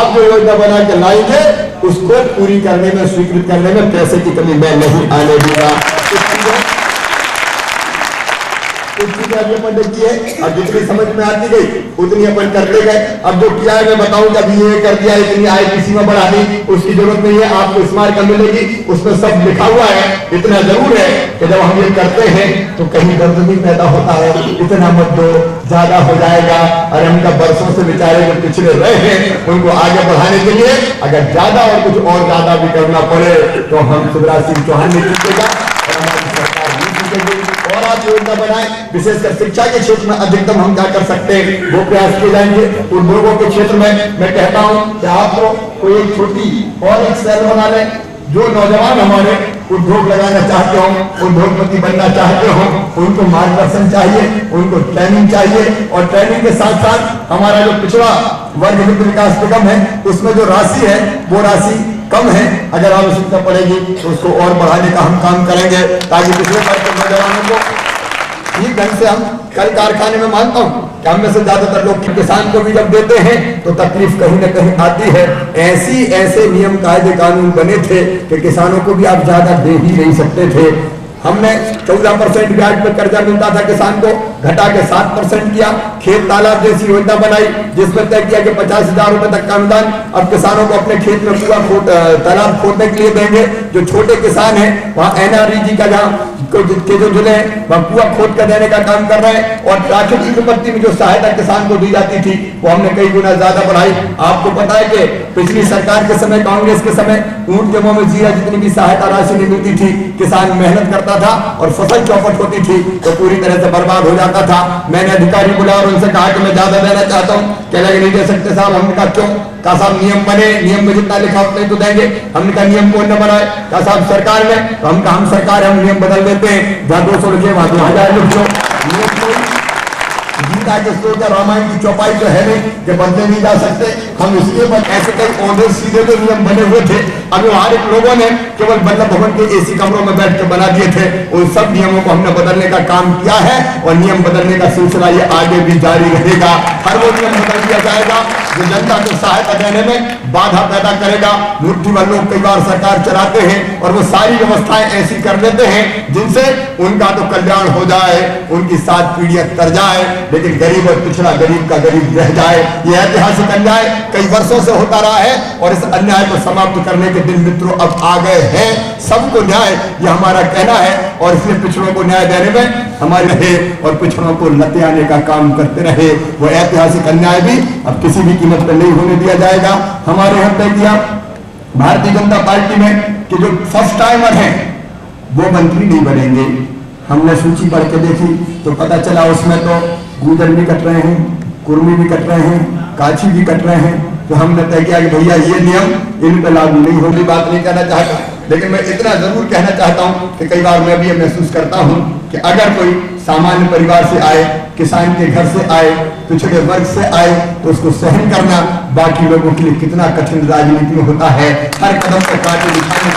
आप जो योजना बना के लाएंगे उसको पूरी करने में, स्वीकृत करने में पैसे की कमी मैं नहीं आने दूंगा। अपन ने की है, अब जितनी समझ में आती गई उतनी अपन करते गए। अब जो किया है मैं बताऊंगा, अभी ये कर दिया, इतनी आय की सीमा बढ़ा दी, उसकी जरूरत नहीं है, आपको स्मारक मिलेगी, उसमें सब लिखा हुआ है। इतना जरूर है कि जब हम ये करते हैं तो कहीं दर्द भी पैदा होता है, इतना मत दो, ज्यादा हो जाएगा। और उनका बरसों से बेचारे जो पिछड़े रहे हैं उनको आगे बढ़ाने के लिए अगर ज्यादा और कुछ और ज्यादा भी करना पड़े तो हम शिवराज सिंह चौहान ने जीतेगा और हमारी सरकार भी जीतेगी। और आप योजना बनाए, विशेषकर शिक्षा के क्षेत्र में अधिकतम हम क्या कर सकते हैं वो प्रयास किए जाएंगे। उद्योगों के क्षेत्र में मैं कहता हूं कि आपको कोई एक छोटी और एक सेल बना लें। जो नौजवान हमारे उद्योग लगाना चाहते हो, उद्योगपति बनना चाहते हो, उनको मार्गदर्शन चाहिए, उनको ट्रेनिंग चाहिए। और ट्रेनिंग के साथ साथ हमारा जो पिछड़ा वर्ग वित्त विकास निगम है उसमें जो राशि है वो राशि कम है, अगर आवश्यकता पड़ेगी तो उसको और बढ़ाने का हम काम करेंगे ताकि पिछले वर्ग के नौजवानों को ठीक ढंग से हम कल कारखाने में मानता हूं कि हम में से ज्यादातर लोग किसान को भी जब देते हैं तो तकलीफ कहीं न कहीं आती है। ऐसे नियम कायदे कानून बने थे कि किसानों को भी आप ज्यादा दे ही नहीं सकते थे। हमने 14% ब्याज पर कर्जा मिलता था किसान को, घटा के 7% किया। खेत तालाब जैसी योजना बनाई जिसमें तय किया कि 50,000 रुपए तक का अनुदान अब किसानों को अपने खेत में कुआं तालाब खोदने के लिए देंगे। जो छोटे किसान हैं वहाँ NREG का जहाँ के जो जिले हैं वहाँ कुआं खोद कर देने का काम कर रहे हैं। और प्राकृतिक विपत्ति में जो सहायता किसान को दी जाती थी वो हमने कई गुना ज्यादा बढ़ाई। आपको पता है कि पिछली सरकार के समय, कांग्रेस के समय ऊंट के मुंह में जीरा जितनी भी सहायता राशि नहीं मिलती थी, किसान मेहनत करता था और फसल चौपट होती थी तो पूरी तरह से बर्बाद हो जाता था। मैंने अधिकारी बुलाया और उनसे कहा कि मैं ज्यादा देना चाहता हूँ, कहने लगे नहीं दे सकते साहब। हमने कहा क्यों? कहा साहब नियम बने, नियम में जितना लिखा उतना ही तो देंगे। हमने कहा नियम कौन न बनाए? कहा साहब सरकार ने। तो हम कहा हम सरकार हम नियम बदल देते हैं, जहाँ 200 लिखे वहां 2000 लिख लो। गीता के श्लोक या रामायण की चौपाई तो है नहीं कि बदले नहीं जा सकते हम। इसके बाद ऐसे कई ऑर्डर सीधे तो नियम बने हुए थे, अभी हमारे लोगों ने केवल बल्लभ भवन के AC कमरों में बैठ के बना दिए थे। उन सब नियमों को हमने बदलने का काम किया है और नियम बदलने का सिलसिला ये आगे भी जारी रहेगा। हर वो नियम बदल दिया जाएगा जो जनता को सहायता देने में बाधा पैदा करेगा। मुट्ठी भर लोग कई बार सरकार चलाते हैं और वो सारी व्यवस्थाएं ऐसी कर देते हैं जिनसे उनका तो कल्याण हो जाए, उनकी 7 पीढ़ियां तर जाए, लेकिन गरीब और पिछड़ा गरीब का गरीब रह जाए। यह ऐतिहासिक अन्याय कई वर्षों से होता रहा है और इस अन्याय को समाप्त करने के दिन मित्रों अब आ गए हैं। सबको न्याय ये हमारा कहना है और इसलिए पिछड़ों को न्याय देने में हमारे रहे और पिछड़ों को लते आने का काम करते रहे। वो ऐतिहासिक अन्याय भी अब किसी भी कीमत पर नहीं होने दिया जाएगा। हमारे यहाँ तय किया भारतीय जनता पार्टी में कि जो फर्स्ट टाइमर हैं वो मंत्री नहीं बनेंगे। हमने सूची पढ़ के देखी तो पता चला उसमें तो गुर्जर भी कट रहे हैं, कुर्मी भी कट रहे हैं, काछी भी कट रहे हैं। तो हमने तय किया कि भैया ये नियम इन पर लागू नहीं होगी। बात नहीं कहना चाहता, लेकिन मैं इतना जरूर कहना चाहता हूं कि कई बार मैं भी ये महसूस करता हूं कि अगर कोई सामान्य परिवार से आए, किसान के घर से आए, पिछड़े वर्ग से आए तो उसको सहन करना बाकी लोगों के लिए कितना कठिन राजनीति में होता है। हर कदम पर काटे दिखाने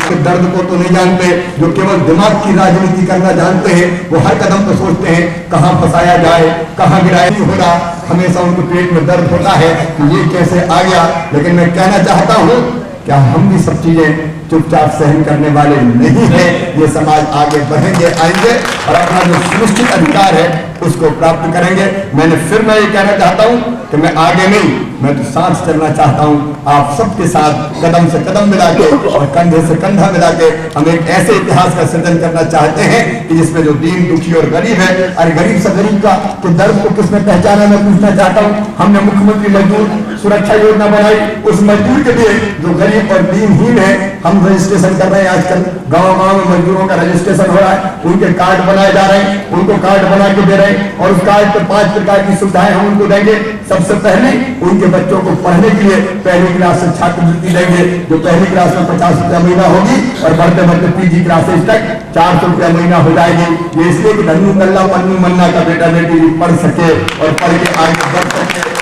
के दर्द को तो नहीं जानते, जो केवल दिमाग की राजनीति करना जानते हैं वो हर कदम पर सोचते हैं कहाँ फंसाया जाए, कहाँ गिराया नहीं हो रहा। हमेशा उनके पेट में दर्द होता है कि ये कैसे आ गया। लेकिन मैं कहना चाहता हूँ क्या हम भी सब चीजें चुपचाप सहन करने वाले नहीं है। ये समाज आगे बढ़ेंगे, आएंगे और अपना जो सुनिश्चित अधिकार है उसको प्राप्त करेंगे। मैं ये कहना चाहता हूं कि मैं आगे नहीं, मैं तो साथ चलना चाहता हूं आप सबके साथ, कदम से कदम मिला के और कंधे से कंधा मिला के हम एक ऐसे इतिहास का सृजन करना चाहते हैं कि जिसमें जो दीन दुखी और गरीब है, अरे गरीब से गरीब का तो दर्द को किसने पहचाना, मैं पूछना चाहता हूँ। हमने मुख्यमंत्री मजदूर सुरक्षा योजना बनाई, उस मजदूर के लिए जो गरीब और दीनहीन है हम रजिस्ट्रेशन कर रहे हैं। आजकल गांव-गांव में मजदूरों का रजिस्ट्रेशन हो रहा है, उनके कार्ड बनाए जा रहे हैं, उनको कार्ड बना के दे रहे हैं और उस कार्ड पर 5 प्रकार की सुविधाएं हम उनको देंगे। सबसे पहले उनके बच्चों को पढ़ने के लिए पहली क्लास से छात्रवृत्ति देंगे, जो पहली क्लास में 50 रुपया महीना होगी और बढ़ते बढ़ते PG क्लासेज तक 400 रुपया महीना हो जाएगी। ये इसलिए कि धन्नू नल्ला पन्नू मन्ना का बेटा बेटी भी पढ़ सके और पढ़ के आगे बढ़ सके।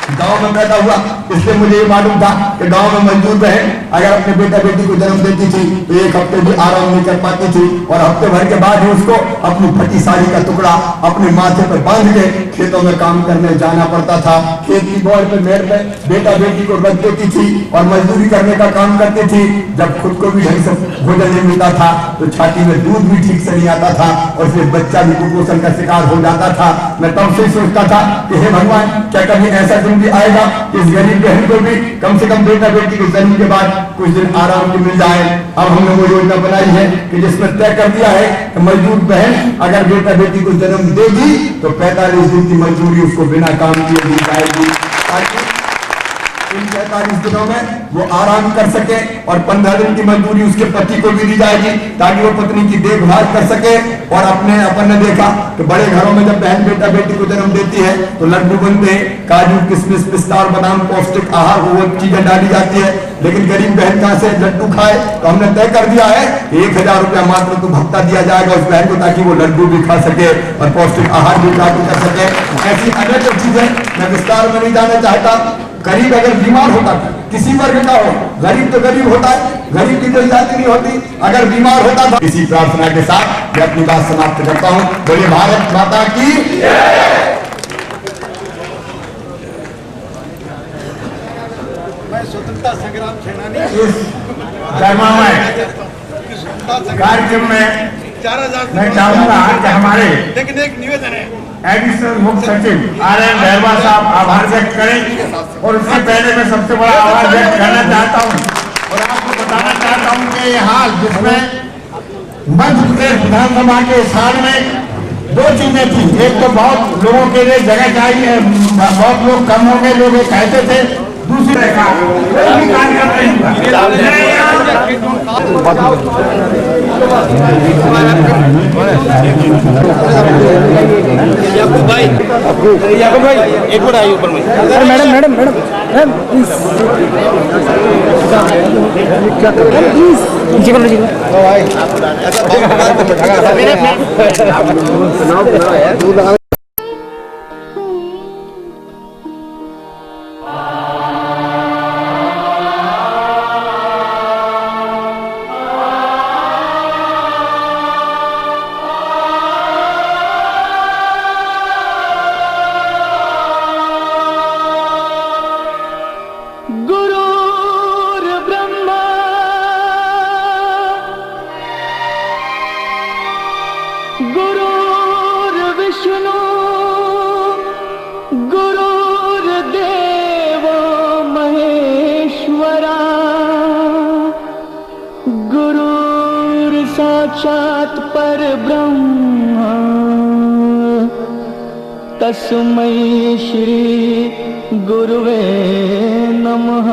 गांव में पैदा हुआ, इसलिए मुझे ये मालूम था कि गांव में मजदूर बहन अगर अपने बेटा बेटी को जन्म देती थी तो एक हफ्ते भी आराम नहीं कर पाती थी, और हफ्ते भर के बाद ही उसको अपनी फटी साड़ी का टुकड़ा अपने माथे पर बांध के खेतों में काम करने जाना पड़ता था। खेत की बौड़ पे मेड़ पे बेटा बेटी को रख देती थी और मजदूरी करने का काम करती थी। जब खुद को भी ढंग से भोजन नहीं मिलता था तो छाती में दूध भी ठीक से नहीं आता था, और इसलिए बच्चा भी कुपोषण का शिकार हो जाता था। मैं तब से सोचता था कि हे भगवान, क्या कभी ऐसा दिन भी आएगा कि इस गरीब बहन को भी कम से कम बेटा बेटी के जन्म के बाद कुछ दिन आराम की मिल जाए। अब हमने वो योजना बनाई है कि जिसमें तय कर दिया है कि मजदूर बहन अगर बेटा बेटी को जन्म देगी तो 45 दिन की मजदूरी उसको बिना काम किए दी जाएगी, ताकि इन 45 दिनों में वो आराम कर सके, और 15 दिन की मजदूरी उसके पति को भी दी जाएगी ताकि वो पत्नी की देखभाल कर सके। और अपन ने देखा कि बड़े घरों में जब बहन बेटा बेटी को जन्म देती है तो लड्डू बनते हैं, काजू किशमिश पिस्ता और बादाम पौष्टिक आहार वो चीजें डाली जाती है, लेकिन गरीब बहन कहां से लड्डू खाए। तो हमने तय कर दिया है 1000 रुपया मात्र तो भत्ता दिया जाएगा उस बहन को, ताकि वो लड्डू भी खा सके और पौष्टिक आहार भी प्राप्त कर सके। ऐसी अनेक चीजें मैं विस्तार में नहीं जाना चाहता। गरीब अगर बीमार होता था, किसी वर्ग का हो, गरीब तो गरीब होता है, गरीब की कोई जाति नहीं होती, अगर बीमार होता था। इसी प्रार्थना के साथ मैं अपनी बात समाप्त करता हूं। बोलिए भारत माता की जय। मैं स्वतंत्रता संग्राम सेनानी कार्यक्रम में 4000 मैं चाहूंगा कि हमारे लेकिन एक निवेदन है, एडिशनल मुख्य सचिव आर.एन. बैरवा साहब आभार व्यक्त करें। और उससे पहले मैं सबसे बड़ा आभार व्यक्त करना चाहता हूं और आपको बताना चाहता हूं कि ये हाल जिसमें मध्य प्रदेश विधानसभा के स्थान में 2 चीजें थी। एक तो बहुत लोगों के लिए जगह चाहिए, बहुत लोग कम हो गए, लोग ये कहते थे। दूसरी याकूब भाई एक बार आइए ऊपर में। Madam madam madam ma'am please please नीचे कर लीजिए भाई। गुरुर्विष्णु गुरुर्देवो महेश्वरा गुरुर्साक्षात् परब्रह्म तस्मै श्री गुरुवे नमः।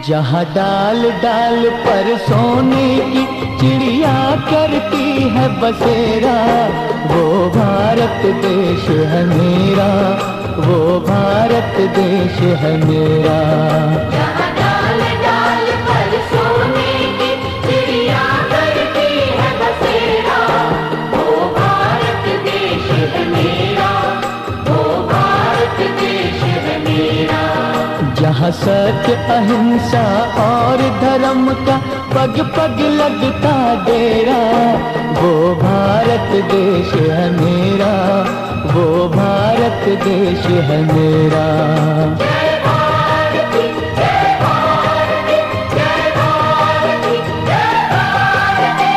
जहाँ डाल डाल पर सोने की चिड़िया करती है बसेरा, वो भारत देश है मेरा, वो भारत देश है मेरा। जहाँ डाल डाल पर सोने की चिड़िया करती है बसेरा, वो भारत देश है मेरा, वो भारत देश है मेरा। जहाँ सत्य अहिंसा और धर्म का पग पग लगता डेरा, वो भारत देश है मेरा, वो भारत देश है मेरा। जय भारती जय भारती जय भारती जय भारती।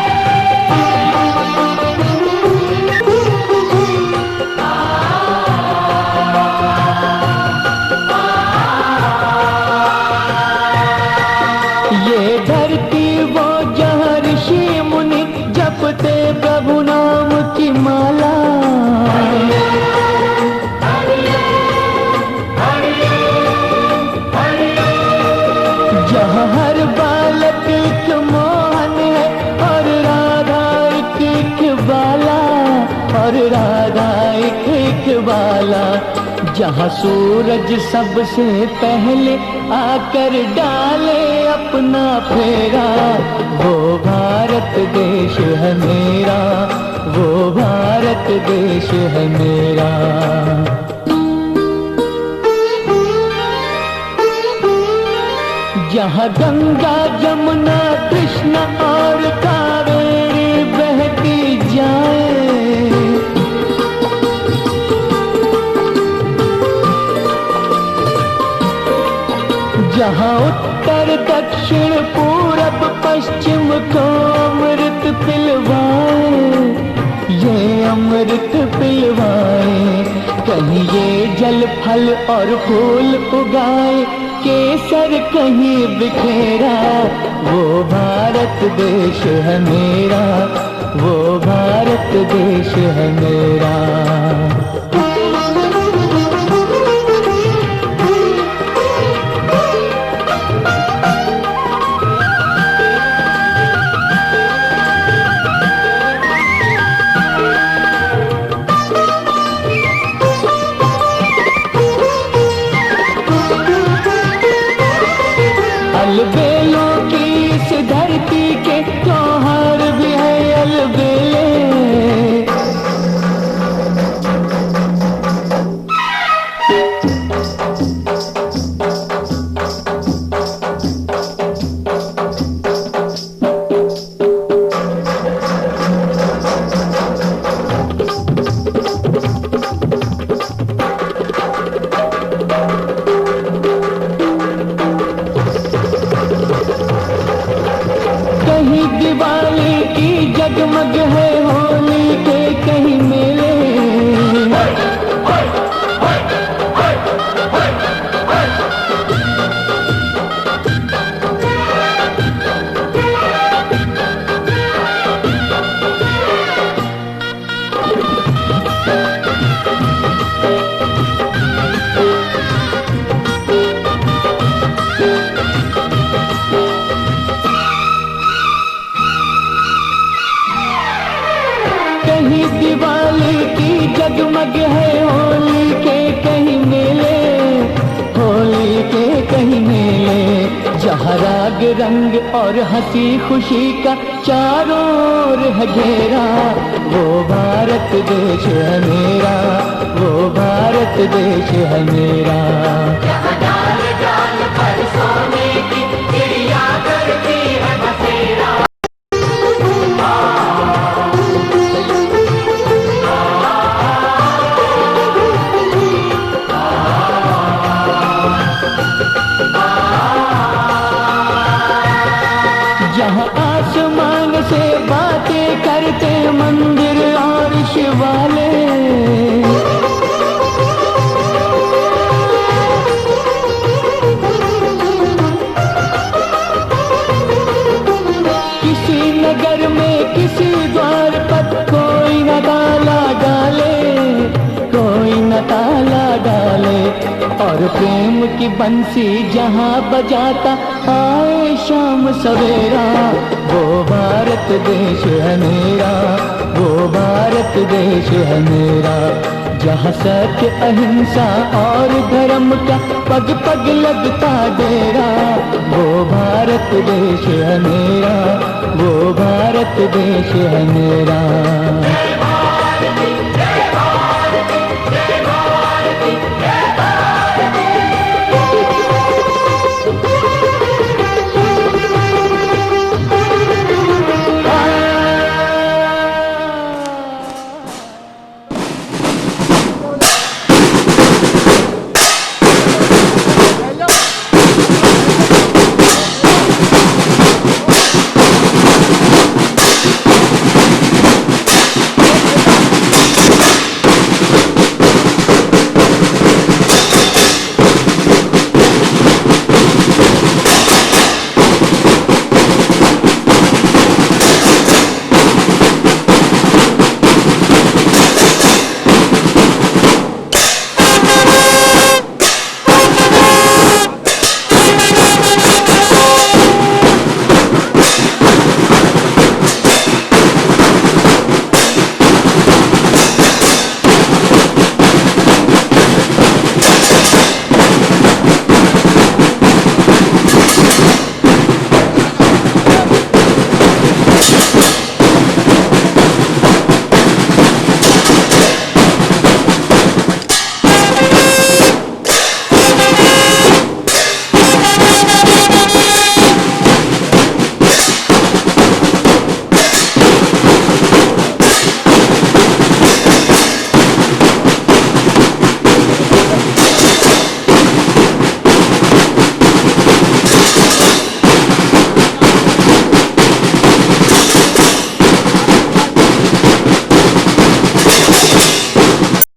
ये धरती वो जहाँ ऋषि मुनि जपते प्रभु नाम की माला, जहाँ हर बालक एक मोहन है और राधा एक बाला, और राधा एक बाला। जहाँ सूरज सबसे पहले आकर डाले अपना फेरा, वो भारत देश है मेरा, वो भारत देश है मेरा। जहाँ गंगा जमुना कृष्णा और कावेरी बहती जाए, जहाँ उत्तर दक्षिण पूरब पश्चिम को अमृत पिलवाए, ये अमृत पिलवाए। कहीं ये जल फल और फूल उगाए, केसर कहीं बिखेरा, वो भारत देश है मेरा, वो भारत देश है मेरा। अलबेलों की इस धरती के त्योहार भी है अलबेले। कहीं दिवाली की जगमग है होली के कहीं मेले, कहीं दिवाली की जगमग है होली के कहीं मेले, होली के कहीं मेले। जहाँ राग रंग और हंसी खुशी का चारों ओर है घेरा, वो भारत देश है मेरा, वो भारत देश है मेरा। जहाँ डाल डाल पर सोने की चिड़िया करती है बसेरा। जहाँ आसमान से बातें करते मंदिर और शिवाले, किसी नगर में किसी द्वार पर कोई न ताला डाले, कोई न ताला डाले। और प्रेम की बंसी जहाँ बजाता आए शाम सवेरा, वो भारत देश है मेरा, वो भारत देश है मेरा। जहाँ सत्य अहिंसा और धर्म का पग पग लगता डेरा, वो भारत देश है मेरा, वो भारत देश है मेरा।